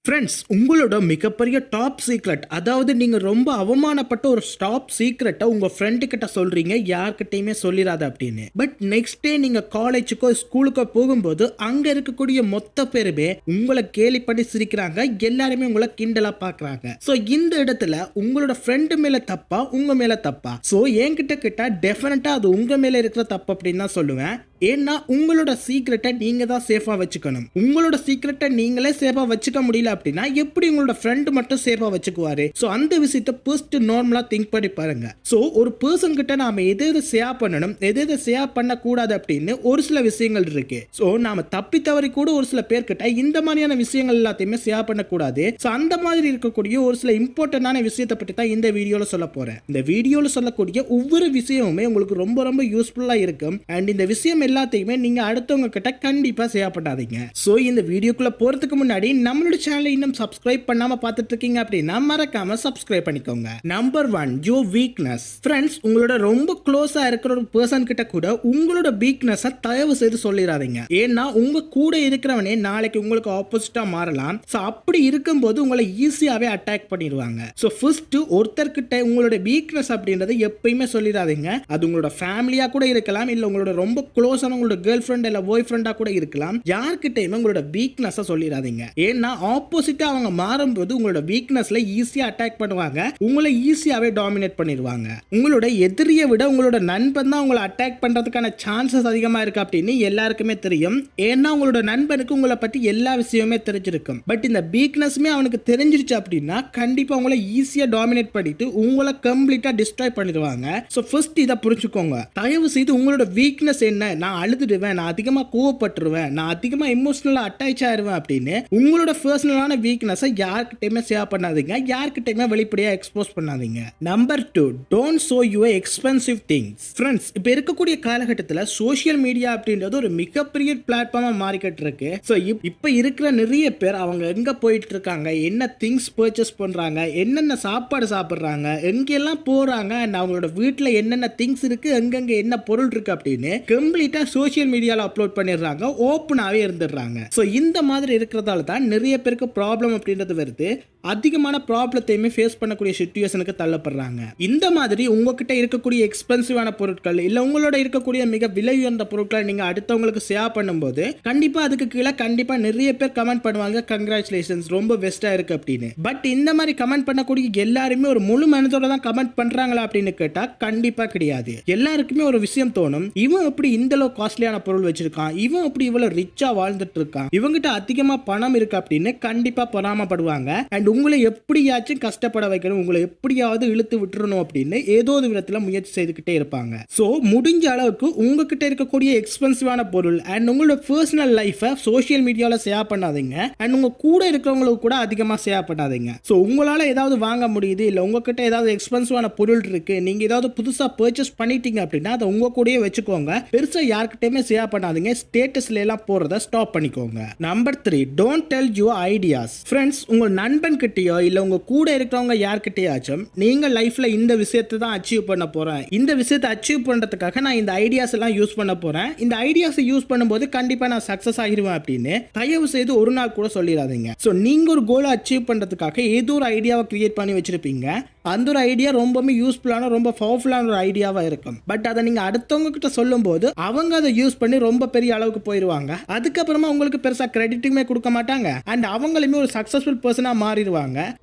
Friends, உங்களோட மிகப்பெரிய top secret, அதாவது நீங்க ரொம்ப அவமானப்பட்ட ஒரு டாப் சீக்ரெட்டை உங்க ஃப்ரெண்டு கிட்ட சொல்றீங்க, யார்கிட்டயுமே சொல்லிடாத அப்படின்னு. பட் நெக்ஸ்ட் டே நீங்க காலேஜுக்கோ ஸ்கூலுக்கோ போகும்போது அங்க இருக்கக்கூடிய மொத்த பேருமே உங்களை கேலி பண்ணி சிரிக்கிறாங்க, எல்லாருமே உங்களை கிண்டலா பாக்குறாங்க. சோ இந்த இடத்துல உங்களோட ஃப்ரெண்டு மேல தப்பா உங்க மேல தப்பா? சோ என்கிட்ட கிட்ட டெஃபினட்டா அது உங்க மேல இருக்கிற தப்பு அப்படின்னு தான் சொல்லுவேன். ஏன்னா உங்களோட சீக்ரெட்டை நீங்க தான் சேஃபா வச்சுக்கணும். உங்களோட சீக்ரெட்டை நீங்களே சேஃபா வச்சுக்க முடியல அப்படின்னா எப்படி உங்களோட ஃப்ரெண்ட் மட்டும் சேஃபா வச்சுக்குவாரு? சோ அந்த விஷயத்தை ஃபர்ஸ்ட் நார்மலா திங்க் பண்ணி பாருங்க. சோ ஒரு பர்சன் கிட்ட நாம எது ஷேர் பண்ணணும், எது ஷேர் பண்ண கூடாது அப்படின்னு ஒரு சில விஷயங்கள் இருக்கு. சோ நாம தப்பி தவறி கூட ஒரு சில பேர் கிட்ட இந்த மாதிரியான விஷயங்கள் எல்லாத்தையுமே ஷேர் பண்ண கூடாது. சோ அந்த மாதிரி இருக்கக்கூடிய ஒரு சில இம்பார்ட்டன்டான விஷயத்தை பற்றி தான் இந்த வீடியோல சொல்ல போறேன். இந்த வீடியோல சொல்லக்கூடிய ஒவ்வொரு விஷயமுமே உங்களுக்கு ரொம்ப ரொம்ப யூஸ்ஃபுல்லா இருக்கும். அண்ட் இந்த விஷயம் எல்லாத்தையுமே நீங்க அடுத்தவங்க கிட்ட கண்டிப்பா ஷேர் பண்ணாதீங்க. சோ இந்த வீடியோக்குள்ள போறதுக்கு முன்னாடி நம்மளோட சேனலை இன்னும் சப்ஸ்கிரைப் பண்ணாம பார்த்துட்டு இருக்கீங்க அப்படின்னா மறக்காம சப்ஸ்கிரைப் பண்ணிக்கோங்க. Number 1, your weakness. ஃப்ரெண்ட்ஸ், உங்களோட ரொம்ப க்ளோஸா இருக்கிற ஒரு பர்சன் கிட்ட கூட உங்களோட வீக்னஸை தயவு செய்து சொல்லிடாதீங்க. ஏன்னா உங்க கூட இருக்கிறவனே நாளைக்கு உங்களுக்கு ஆப்போசிட்டா மாறலாம். சோ அப்படி இருக்கும்போது உங்களை ஈஸியாவே அட்டாக் பண்ணிடுவாங்க. சோ ஃபர்ஸ்ட் ஒருத்தர்கிட்ட உங்களோட வீக்னஸ் அப்படின்றத எப்பயுமே சொல்லிடாதீங்க. அது உங்களோட ஃபேமிலியா கூட இருக்கலாம், இல்ல உங்களோட ரொம்ப க்ளோஸ் உங்களோட கேர்ள் ஃப்ரெண்ட் இல்ல பாய் ஃப்ரெண்டா கூட இருக்கலாம். யார்கிட்டயுமே உங்களோட வீக்னஸ் சொல்லிடாதீங்க. ஏன்னா ஆப்போசிட்டா அவங்க மாறும்போது உங்களோட வீக்னஸ்ல ஈஸியா அட்டாக் பண்ணுவாங்க, உங்களை ஈஸியாவே டாமினேட் பண்ணிடுவாங்க. உங்களோட எதிரியை விட உங்களோட நண்பன் தான் உங்களை அட்டாக் பண்றதுக்கான சான்சஸ் அதிகமா இருக்கு அப்படின்னு எல்லாருக்குமே தெரியும். ஏன்னா உங்களோட நண்பனுக்கு உங்களை பத்தி எல்லா விஷயமே தெரிஞ்சிருக்கும். பட் இந்த வீக்னஸ்மே அவனுக்கு தெரிஞ்சிருச்சு அப்படின்னா கண்டிப்பா உங்களை ஈஸியா டாமினேட் பண்ணிட்டு உங்களை கம்ப்ளீட்டா டிஸ்ட்ராய் பண்ணிடுவாங்க. சோ ஃபர்ஸ்ட் இதை புரிஞ்சுக்கோங்க. தயவு செய்து உங்களோட வீக்னஸ் என்ன, நான் அழுதுடுவேன், நான் அதிகமா கோவப்பட்டுருவேன், நான் அதிகமா எமோஷனலா அட்டாச் ஆயிருவேன் அப்படின்னு உங்களோட பர்சனலான வீக்னஸை யார்கிட்டயுமே ஷேர் பண்ணாதீங்க, யார்கிட்டயுமே வெளிப்படையா எக்ஸ்போஸ் பண்ணாதீங்க. Number 2, don't show your expensive things. Friends, இப்போ இருக்கக்கூடிய காலகட்டத்தில் சோஷியல் மீடியா அப்படின்றது ஒரு மிகப்பெரிய பிளாட்ஃபார்மா மாறிக்கிட்டு இருக்கு. ஸோ இப்போ இருக்கிற நிறைய பேர் அவங்க எங்க போயிட்டு இருக்காங்க, என்ன திங்ஸ் பர்ச்சேஸ் பண்றாங்க, என்னென்ன சாப்பாடு சாப்பிட்றாங்க, எங்கெல்லாம் போறாங்க, அவங்களோட வீட்டில் என்னென்ன திங்ஸ் இருக்கு, எங்கெங்க என்ன பொருள் இருக்கு அப்படின்னு கம்ப்ளீட்டா சோஷியல் மீடியால அப்லோட் பண்ணிடுறாங்க, ஓப்பனாவே இருந்துடுறாங்க. ஸோ இந்த மாதிரி இருக்கிறதால தான் நிறைய பேருக்கு ப்ராப்ளம் அப்படின்றது வருது. அதிகமான ப்ராப்ளத்தையுமே ஃபேஸ் பண்ணக்கூடிய சிச்சுவேஷனுக்கு தள்ளப்படுறாங்க. இந்த மாதிரி உங்ககிட்ட இருக்கக்கூடிய எக்ஸ்பென்சிவான பொருட்கள் இல்ல உங்களோட இருக்கக்கூடிய மிக விலை உயர்ந்த பொருட்களை நீங்க அடுத்தவங்களுக்கு ஷேர் பண்ணும்போது கண்டிப்பா அதுக்கு கீழே கண்டிப்பா நிறைய பேர் கமெண்ட் பண்ணுவாங்க, கங்க்ராச்சுலேஷன்ஸ், ரொம்ப பெஸ்டா இருக்கு அப்படின்னு. பட் இந்த மாதிரி கமெண்ட் பண்ணக்கூடிய எல்லாருமே ஒரு முழு மனதோட தான் கமெண்ட் பண்றாங்களா அப்படின்னு கேட்டா கண்டிப்பா கிடையாது. எல்லாருக்குமே ஒரு விஷயம் தோணும், இவன் எப்படி இந்த அளவு காஸ்ட்லியான பொருள் வச்சிருக்கான், இவன் எப்படி இவ்வளவு ரிச்சா வாழ்ந்துட்டு இருக்கான், இவங்கிட்ட அதிகமா பணம் இருக்கு அப்படின்னு கண்டிப்பா பொறாமப்படுவாங்க. அண்ட் உங்களை எப்படியாச்சும் கஷ்டப்பட வைக்கணும், உங்களை எப்படியாவது இழுத்து விட்டுறணும் அப்படின்னு ஏதோ ஒரு விதத்துல முயற்சி செய்துக்கிட்டே இருப்பாங்க. சோ முடிஞ்ச அளவுக்கு உங்ககிட்ட இருக்கக்கூடிய எக்ஸ்பென்சிவான பொருள் அண்ட் உங்களோட பர்சனல் லைஃபை சோஷியல் மீடியால ஷேர் பண்ணாதீங்க. அண்ட் உங்க கூட இருக்கிறவங்களுக்கு கூட அதிகமா ஷேர் பண்ணாதீங்க. சோ உங்களால ஏதாவது வாங்க முடியுது, இல்ல உங்ககிட்ட ஏதாவது எக்ஸ்பென்சிவான பொருள் இருக்கு, நீங்க ஏதாவது புதுசா பர்ச்சேஸ் பண்ணிட்டீங்க அப்படின்னா அதை உங்க கூடயே வச்சுக்கோங்க. பெருசா யார்கிட்டயுமே ஷேர் பண்ணாதீங்க. ஸ்டேட்டஸ்ல எல்லாம் போறத ஸ்டாப் பண்ணிக்கோங்க. Number 3, don't tell your ideas. Friends, உங்க நண்பன் கிட்டயோ இல்ல உங்க கூட இருக்கிறவங்க யார்கிட்டயாச்சும் நீங்க லைஃப்ல இந்த விஷயத்தை தான் அச்சீவ் பண்ண போறேன், இந்த விஷயத்தை அச்சீவ் பண்றதுக்காக நான் இந்த ஐடியாஸ் எல்லாம் யூஸ் பண்ண போறேன், இந்த ஐடியாஸ் யூஸ் பண்ணும்போது கண்டிப்பா நான் சக்சஸ் ஆகிடுவேன் அப்படின்னு தயவு செய்து ஒரு நாள் கூட சொல்லிடாதீங்க. சோ நீங்க ஒரு கோலை அச்சீவ் பண்றதுக்காக ஏதோ ஒரு ஐடியாவை கிரியேட் பண்ணி வச்சிருப்பீங்க. அந்த ஒரு ஐடியா ரொம்பவே யூஸ்ஃபுல்லான ரொம்ப பவர்ஃபுல்லான ஒரு ஐடியாவா இருக்கும். பட் அதை நீங்க அடுத்தவங்க கிட்ட சொல்லும் போது அவங்க அதை யூஸ் பண்ணி ரொம்ப பெரிய அளவுக்கு போயிடுவாங்க. அதுக்கப்புறமா உங்களுக்கு பெருசா கிரெடிட்டுமே கொடுக்க மாட்டாங்க அண்ட் அவங்களுமே ஒரு சக்சஸ்ஃபுல் பர்சனா மாறிடுவாங்க.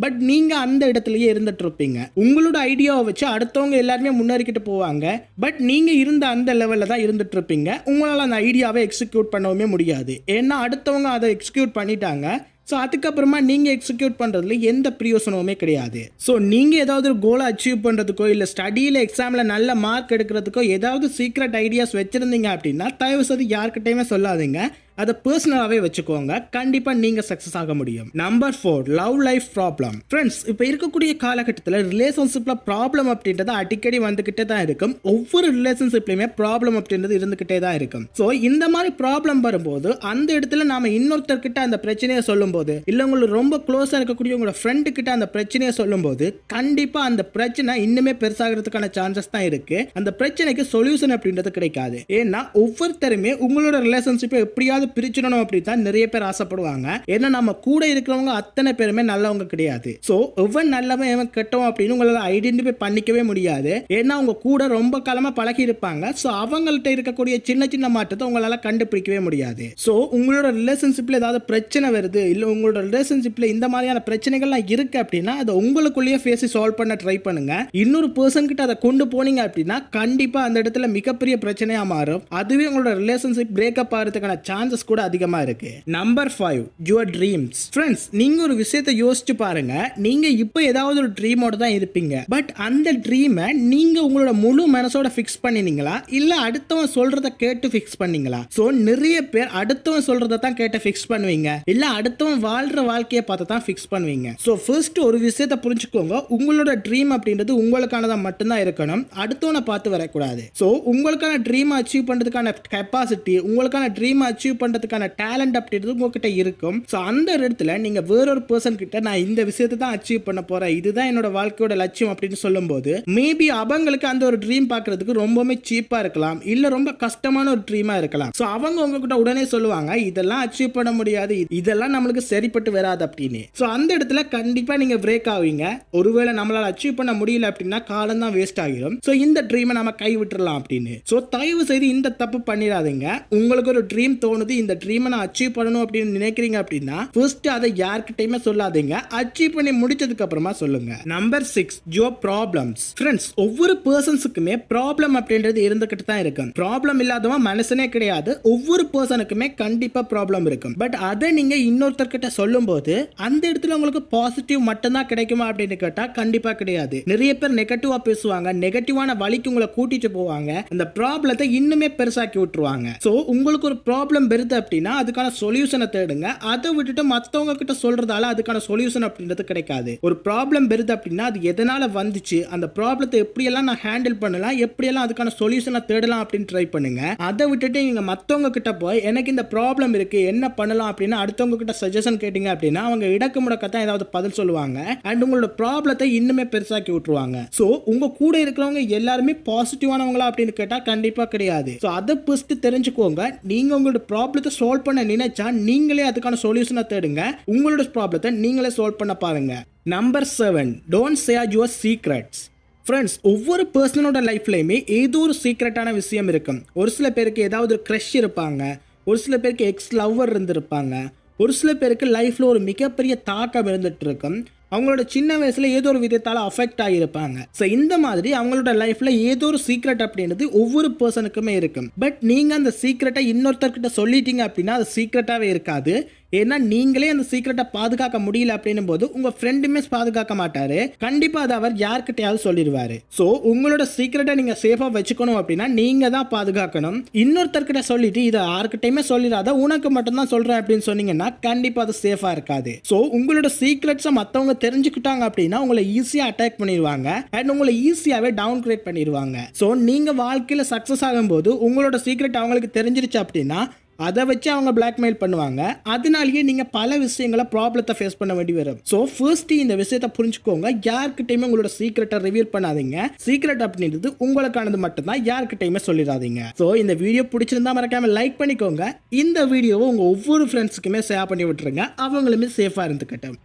பட் நீங்க அந்த இடத்துலயே இருந்துட்டு இருப்பீங்க. உங்களோட ஐடியாவை வச்சு அடுத்தவங்க எல்லாருமே முன்னேறிக்கிட்டு போவாங்க. பட் நீங்க இருந்த அந்த லெவல்ல தான் இருந்துட்டு இருப்பீங்க. உங்களால அந்த ஐடியாவை எக்ஸிக்யூட் பண்ணவே முடியாது. ஏன்னா அடுத்தவங்க அதை எக்ஸிக்யூட் பண்ணிட்டாங்க. ஸோ அதுக்கப்புறமா நீங்கள் எக்ஸிக்யூட் பண்ணுறதுல எந்த பிரயோசனமுமே கிடையாது. ஸோ நீங்கள் ஏதாவது ஒரு கோலை அச்சீவ் பண்ணுறதுக்கோ இல்லை ஸ்டடியில் எக்ஸாமில் நல்ல மார்க் எடுக்கிறதுக்கோ ஏதாவது சீக்ரெட் ஐடியாஸ் வச்சுருந்தீங்க அப்படின்னா தயவு செய்து யார்கிட்டையுமே சொல்லாதீங்க. அதை பர்சனலாகவே வச்சுக்கோங்க. கண்டிப்பாக நீங்கள் சக்ஸஸ் ஆக முடியும். Number 4, love life problem. Friends, இப்போ இருக்கக்கூடிய காலகட்டத்தில் ரிலேஷன்ஷிப்பில் ப்ராப்ளம் அப்படின்றது அடிக்கடி வந்துக்கிட்டே தான் இருக்கும். ஒவ்வொரு ரிலேஷன்ஷிப்லையுமே ப்ராப்ளம் அப்படின்றது இருந்துக்கிட்டே தான் இருக்கும். ஸோ இந்த மாதிரி ப்ராப்ளம் வரும்போது அந்த இடத்துல நாம இன்னொருத்தர்கிட்ட அந்த பிரச்சனையை சொல்லும்போது இல்லை உங்களுக்கு ரொம்ப க்ளோஸாக இருக்கக்கூடிய உங்களோட ஃப்ரெண்டு கிட்ட அந்த பிரச்சனையை சொல்லும்போது கண்டிப்பாக அந்த பிரச்சனை இன்னுமே பெருசாகிறதுக்கான சான்சஸ் தான் இருக்கு. அந்த பிரச்சனைக்கு சொல்யூஷன் அப்படின்றது கிடைக்காது. ஏன்னா ஒவ்வொருத்தருமே உங்களோட ரிலேஷன்ஷிப்பை எப்படியாவது பிரிச்சிடணும் அப்படி தான் நிறைய பேர் ஆசைப்படுவாங்க. ஏன்னா நம்ம கூட இருக்கிறவங்க அத்தனை பேருமே நல்லவங்க கிடையாது. சோ எவன் நல்லவன் எவன் கெட்டவன் அப்படின்னு உங்களால ஐடென்டிஃபை பண்ணிக்கவே முடியாது. ஏன்னா அவங்க கூட ரொம்ப காலமா பழகி இருப்பாங்க. சோ அவங்கள்ட்ட இருக்கக்கூடிய சின்ன சின்ன மாற்றத்தை உங்களால கண்டுபிடிக்கவே முடியாது. சோ உங்களோட ரிலேஷன்ஷிப்ல ஏதாவது பிரச்சனை வருது, இல்ல உங்களோட ரிலேஷன்ஷிப்ல இந்த மாதிரியான பிரச்சனைகள்லாம் இருக்கு அப்படின்னா அதை உங்களுக்குள்ளேயே பேசி சால்வ் பண்ண ட்ரை பண்ணுங்க. இன்னொரு பர்சன் கிட்ட அதை கொண்டு போனீங்க அப்படின்னா கண்டிப்பா அந்த இடத்துல மிகப்பெரிய பிரச்சனையா மாறும். அதுவே உங்களோட ரிலேஷன்ஷிப் பிரேக்கப் ஆகிறதுக்கான சான்சஸ் கூட அதிகமா இருக்கு. Number 5, your dreams. ஃப்ரெண்ட்ஸ், நீங்க ஒரு விஷயத்தை யோசிச்சு பாருங்க. நீங்க இப்போ ஏதாவது ஒரு ட்ரீமோட தான் இருப்பீங்க. பட் அந்த ட்ரீமை நீங்க உங்களோட முழு மனசோட ஃபிக்ஸ் பண்ணினீங்களா இல்ல அடுத்தவன் சொல்றத கேட்டு ஃபிக்ஸ் பண்ணீங்களா? சோ நிறைய பேர் அடுத்தவன் சொல்றத தான் கேட்டு ஃபிக்ஸ் பண்ணுவீங்க, இல்ல அடுத்தவன் வாழ்ற வாழ்க்கையை பார்த்து தான் ஃபிக்ஸ் பண்ணுவீங்க. சோ ஃபர்ஸ்ட் ஒரு விஷயத்தை புரிஞ்சுக்கோங்க. உங்களோட ட்ரீம் அப்படின்றது உங்களுக்கானதா மட்டும்தான் இருக்கணும், அடுத்தவனை பார்த்து வரக்கூடாது. சோ உங்களுக்கான ட்ரீம் அச்சீவ் பண்றதுக்கான கெப்பாசிட்டி, உங்களுக்கான ட்ரீம் அச்சீவ் பண்றதுக்கான டேலண்ட் அப்படின்றது உங்ககிட்ட இருக்கும். சோ அந்த இடத்துல நீங்க வேறொரு பர்சன் கிட்ட நான் இந்த விஷயத்தை தான் அச்சீவ் பண்ண போறேன், இதுதான் என்னோட வாழ்க்கையோட லட்சியம் அப்படின்னு சொல்லும்போது மேபி அவங்களுக்கு அந்த ஒரு ட்ரீம் பார்க்கிறதுக்கு ரொம்பவே சீப்பா இருக்கலாம், இல்ல ரொம்ப கஷ்டமான ஒரு ட்ரீமா இருக்கலாம். சோ அவங்க உங்ககிட்ட உடனே சொல்லுவாங்க இதெல்லாம் அச்சீவ் பண்ண முடியாது, இதெல்லாம் நம்மளுக்கு சரிப்பட்டு வராது அப்படின்னு. சோ அந்த இடத்துல கண்டிப்பா நீங்க பிரேக் ஆவீங்க. ஒருவேளை நம்மளால அச்சீவ் பண்ண முடியல அப்படின்னா காலம் தான் வேஸ்ட் ஆகிடும். சோ இந்த ட்ரீமை நம்ம கை விட்டுறலாம் அப்படின்னு. சோ தயவு செய்து இந்த தப்பு பண்ணிடாதீங்க. உங்களுக்கு ஒரு ட்ரீம் தோணுது, இந்த ட்ரீமை நான் அச்சீவ் பண்ணணும் அப்படின்னு நினைக்கிறீங்க அப்படின்னா ஃபர்ஸ்ட் அதை யார்கிட்டயுமே சொல்லாதீங்க, அச்சீவ் பண்ணி முடிச்சதுக்கு அப்புறமா சொல்லுங்க. Number 6, your problems. ஃப்ரெண்ட்ஸ், ஒவ்வொரு பர்சன்ஸுக்குமே ப்ராப்ளம் அப்படின்றது இருந்துகிட்டு தான் இருக்கும். ப்ராப்ளம் இல்லாதவன் மனுஷனே கிடையாது. ஒவ்வொரு பர்சனுக்குமே கண்டிப்பா ப்ராப்ளம் இருக்கும். பட் அதை நீங்க இன்னொருத்தர்கிட்ட சொல்லும் போது அந்த இடத்துல உங்களுக்கு பாசிட்டிவ் மட்டும்தான் கிடைக்குமா அப்படின்னு கேட்டா கண்டிப்பா கிடையாது. நிறைய பேர் நெகட்டிவா பேசுவாங்க, நெகட்டிவான வழிக்கு உங்களை கூட்டிட்டு போவாங்க, அந்த ப்ராப்ளத்தை இன்னுமே பெருசாக்கி விட்டுருவாங்க. சோ உங்களுக்கு ஒரு ப்ராப்ளம் வருது அப்படின்னா அதுக்கான சொல்யூஷனை தேடுங்க. அதை விட்டுட்டு மத்தவங்க கிட்ட சொல்றதால அதுக்கான சொல்யூஷன் அப்படின்றது கிடைக்காது. ஒரு ப்ராப்ளம் வருது அப்படின்னா அது எதனால வந்துச்சு, அந்த ப்ராப்ளத்தை எப்படியெல்லாம் நான் ஹேண்டில் பண்ணலாம், எப்படியெல்லாம் அதுக்கான சொல்யூஷனை தேடலாம் அப்படின்னு ட்ரை பண்ணுங்க. அதை விட்டுட்டு நீங்க மத்தவங்க கிட்ட போய் எனக்கு இந்த ப்ராப்ளம் இருக்கு என்ன பண்ணலாம் அப்படின்னு அடுத்தவங்க கிட்ட சஜஷன் கேட்டீங்க அப்படின்னா அவங்க இடக்கு முடக்கத்தான் ஏதாவது பதில் சொல்லுவாங்க அண்ட் உங்களோட ப்ராப்ளத்தை இன்னுமே பெருசாக்கி விட்டுருவாங்க. சோ உங்க கூட இருக்கிறவங்க எல்லாருமே பாசிட்டிவானவங்களா அப்படின்னு கேட்டா கண்டிப்பா கிடையாது. சோ அதை ஃபர்ஸ்ட் தெரிஞ்சுக்கோங்க. நீங்க உங்களோட ப்ராப்ளத்தை சால்வ் பண்ண நினைச்சா நீங்களே அதுக்கான சொல்யூஷனை தேடுங்க. உங்களோட ப்ராப்ளத்தை நீங்களே சால்வ் பண்ண பாருங்க. Number 7, don't share your secrets. Friends, ஒவ்வொரு பர்சனோட லைஃப்லையுமே ஏதோ ஒரு சீக்ரெட்டான விஷயம் இருக்கும். ஒரு சில பேருக்கு ஏதாவது ஒரு க்ரஷ் இருப்பாங்க, ஒரு சில பேருக்கு எக்ஸ் லவ்வர் இருந்திருப்பாங்க, ஒரு சில பேருக்கு லைஃப்ல ஒரு மிகப்பெரிய தாக்கம் இருந்துட்டு இருக்கும். அவங்களோட சின்ன வயசுல ஏதோ ஒரு விதத்தால அஃபெக்ட் ஆகியிருப்பாங்க. ஸோ இந்த மாதிரி அவங்களோட லைஃப்ல ஏதோ ஒரு சீக்ரெட் அப்படின்றது ஒவ்வொரு பர்சனுக்குமே இருக்கும். பட் நீங்க அந்த சீக்ரெட்டை இன்னொருத்தர்கிட்ட சொல்லிட்டீங்க அப்படின்னா அது சீக்ரெட்டாவே இருக்காது. ஏன்னா நீங்களே அந்த சீக்ரெட்டை பாதுகாக்க முடியல அப்படின்னும் போது உங்க ஃப்ரெண்டுமே பாதுகாக்க மாட்டாரு. கண்டிப்பா அதை அவர் யார்கிட்டயாவது சொல்லிடுவாரு. சோ உங்களோட சீக்ரெட்டை நீங்க சேஃபா வச்சுக்கணும் அப்படின்னா நீங்க தான் பாதுகாக்கணும். இன்னொருத்தர்கிட்ட சொல்லிட்டு இதை யார்கிட்டயுமே சொல்லிடாத, உனக்கு மட்டும் தான் சொல்றேன் அப்படின்னு சொன்னீங்கன்னா கண்டிப்பா அது சேஃபா இருக்காது. சோ உங்களோட சீக்ரெட்ஸை மத்தவங்க தெரிஞ்சுக்கிட்டாங்க அப்படின்னா உங்களை ஈஸியா அட்டாக் பண்ணிடுவாங்க அண்ட் உங்களை ஈஸியாவே டவுன் கிரேட் பண்ணிடுவாங்க. சோ நீங்க வாழ்க்கையில சக்சஸ் ஆகும்போது உங்களோட சீக்ரெட் அவங்களுக்கு தெரிஞ்சிருச்சு அப்படின்னா அதை வச்சு அவங்க பிளாக்மெயில் பண்ணுவாங்க. அதனாலேயே நீங்க பல விஷயங்களை ப்ராப்ளத்தை ஃபேஸ் பண்ண வேண்டி வரும். ஸோ ஃபர்ஸ்ட் இந்த விஷயத்தை புரிஞ்சுக்கோங்க. யார்கிட்டயுமே உங்களோட சீக்ரெட்டை ரிவீல் பண்ணாதீங்க. சீக்ரெட் அப்படின்றது உங்களுக்கானது மட்டும்தான், யார்கிட்டயுமே சொல்லிடாதீங்க. ஸோ இந்த வீடியோ பிடிச்சிருந்தா மறக்காம லைக் பண்ணிக்கோங்க. இந்த வீடியோவை உங்க ஒவ்வொரு ஃப்ரெண்ட்ஸுக்குமே ஷேர் பண்ணி விட்டுருங்க, அவங்களுமே சேஃபா இருந்துக்கட்டும்.